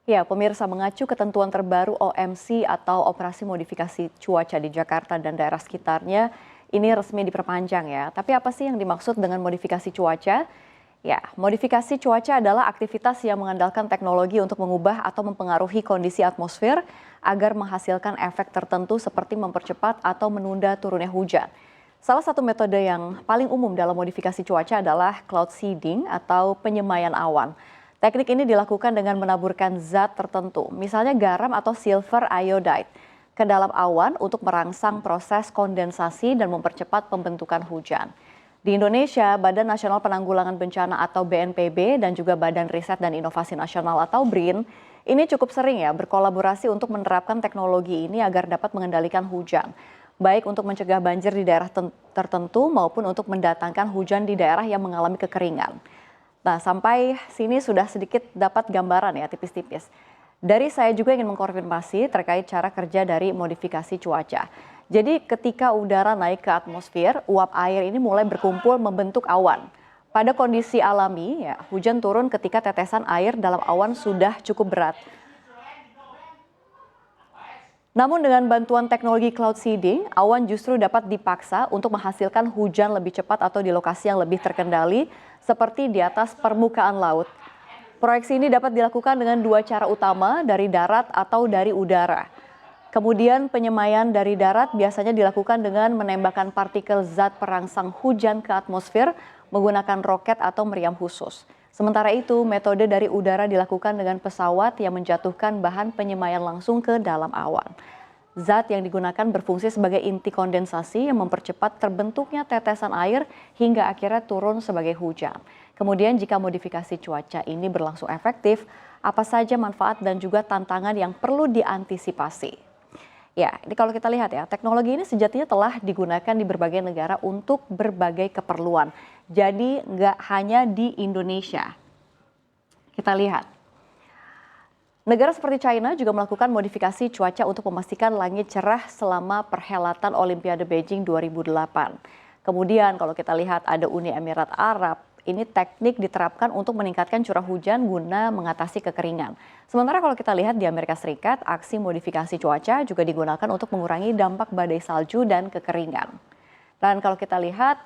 Ya, pemirsa mengacu ketentuan terbaru OMC atau Operasi Modifikasi Cuaca di Jakarta dan daerah sekitarnya ini resmi diperpanjang ya. Tapi apa sih yang dimaksud dengan modifikasi cuaca? Ya, modifikasi cuaca adalah aktivitas yang mengandalkan teknologi untuk mengubah atau mempengaruhi kondisi atmosfer agar menghasilkan efek tertentu seperti mempercepat atau menunda turunnya hujan. Salah satu metode yang paling umum dalam modifikasi cuaca adalah cloud seeding atau penyemayan awan. Teknik ini dilakukan dengan menaburkan zat tertentu, misalnya garam atau silver iodide, ke dalam awan untuk merangsang proses kondensasi dan mempercepat pembentukan hujan. Di Indonesia, Badan Nasional Penanggulangan Bencana atau BNPB dan juga Badan Riset dan Inovasi Nasional atau BRIN ini cukup sering ya berkolaborasi untuk menerapkan teknologi ini agar dapat mengendalikan hujan, baik untuk mencegah banjir di daerah tertentu maupun untuk mendatangkan hujan di daerah yang mengalami kekeringan. Nah, sampai sini sudah sedikit dapat gambaran ya tipis-tipis. Dari saya juga ingin mengkonfirmasi terkait cara kerja dari modifikasi cuaca. Jadi ketika udara naik ke atmosfer, uap air ini mulai berkumpul membentuk awan. Pada kondisi alami, ya, hujan turun ketika tetesan air dalam awan sudah cukup berat. Namun dengan bantuan teknologi cloud seeding, awan justru dapat dipaksa untuk menghasilkan hujan lebih cepat atau di lokasi yang lebih terkendali seperti di atas permukaan laut. Proyeksi ini dapat dilakukan dengan dua cara utama, dari darat atau dari udara. Kemudian penyemaian dari darat biasanya dilakukan dengan menembakkan partikel zat perangsang hujan ke atmosfer menggunakan roket atau meriam khusus. Sementara itu, metode dari udara dilakukan dengan pesawat yang menjatuhkan bahan penyemaian langsung ke dalam awan. Zat yang digunakan berfungsi sebagai inti kondensasi yang mempercepat terbentuknya tetesan air hingga akhirnya turun sebagai hujan. Kemudian jika modifikasi cuaca ini berlangsung efektif, apa saja manfaat dan juga tantangan yang perlu diantisipasi? Ya, ini kalau kita lihat ya, teknologi ini sejatinya telah digunakan di berbagai negara untuk berbagai keperluan. Jadi nggak hanya di Indonesia. Kita lihat. Negara seperti China juga melakukan modifikasi cuaca untuk memastikan langit cerah selama perhelatan Olimpiade Beijing 2008. Kemudian kalau kita lihat ada Uni Emirat Arab, ini teknik diterapkan untuk meningkatkan curah hujan guna mengatasi kekeringan. Sementara kalau kita lihat di Amerika Serikat, aksi modifikasi cuaca juga digunakan untuk mengurangi dampak badai salju dan kekeringan. Dan kalau kita lihat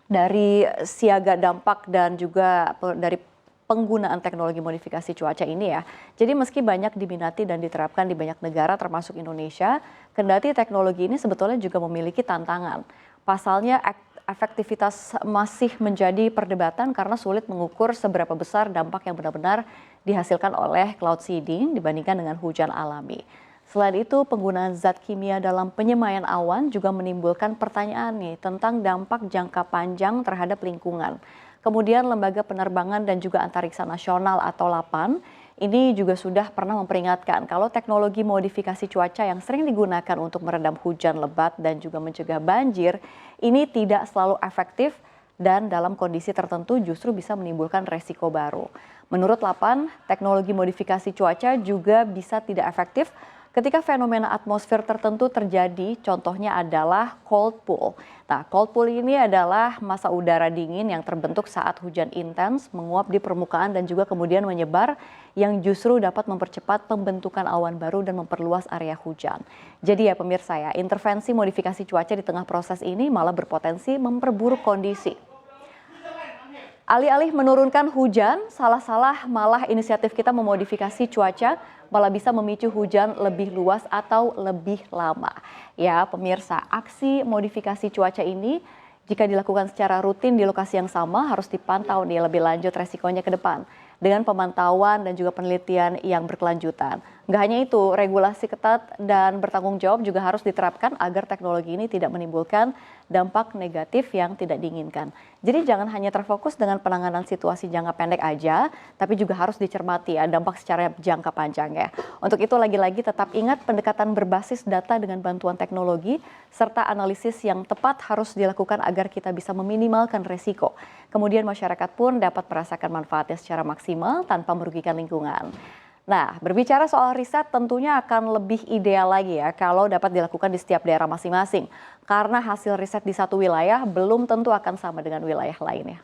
dari siaga dampak dan juga dari penggunaan teknologi modifikasi cuaca ini ya. Jadi meski banyak diminati dan diterapkan di banyak negara termasuk Indonesia, kendati teknologi ini sebetulnya juga memiliki tantangan. Pasalnya efektivitas masih menjadi perdebatan karena sulit mengukur seberapa besar dampak yang benar-benar dihasilkan oleh cloud seeding dibandingkan dengan hujan alami. Selain itu, penggunaan zat kimia dalam penyemaian awan juga menimbulkan pertanyaan nih tentang dampak jangka panjang terhadap lingkungan. Kemudian Lembaga Penerbangan dan juga Antariksa Nasional atau LAPAN ini juga sudah pernah memperingatkan kalau teknologi modifikasi cuaca yang sering digunakan untuk meredam hujan lebat dan juga mencegah banjir ini tidak selalu efektif dan dalam kondisi tertentu justru bisa menimbulkan resiko baru. Menurut LAPAN, teknologi modifikasi cuaca juga bisa tidak efektif ketika fenomena atmosfer tertentu terjadi, contohnya adalah cold pool. Nah, cold pool ini adalah massa udara dingin yang terbentuk saat hujan intens menguap di permukaan dan juga kemudian menyebar yang justru dapat mempercepat pembentukan awan baru dan memperluas area hujan. Jadi ya pemirsa ya, intervensi modifikasi cuaca di tengah proses ini malah berpotensi memperburuk kondisi. Alih-alih menurunkan hujan, salah-salah malah inisiatif kita memodifikasi cuaca malah bisa memicu hujan lebih luas atau lebih lama. Ya pemirsa, aksi modifikasi cuaca ini jika dilakukan secara rutin di lokasi yang sama harus dipantau nih lebih lanjut resikonya ke depan dengan pemantauan dan juga penelitian yang berkelanjutan. Nggak hanya itu, regulasi ketat dan bertanggung jawab juga harus diterapkan agar teknologi ini tidak menimbulkan dampak negatif yang tidak diinginkan. Jadi jangan hanya terfokus dengan penanganan situasi jangka pendek aja, tapi juga harus dicermati ya dampak secara jangka panjang ya. Untuk itu lagi-lagi tetap ingat pendekatan berbasis data dengan bantuan teknologi serta analisis yang tepat harus dilakukan agar kita bisa meminimalkan resiko. Kemudian masyarakat pun dapat merasakan manfaatnya secara maksimal tanpa merugikan lingkungan. Nah, berbicara soal riset tentunya akan lebih ideal lagi ya kalau dapat dilakukan di setiap daerah masing-masing. Karena hasil riset di satu wilayah belum tentu akan sama dengan wilayah lainnya.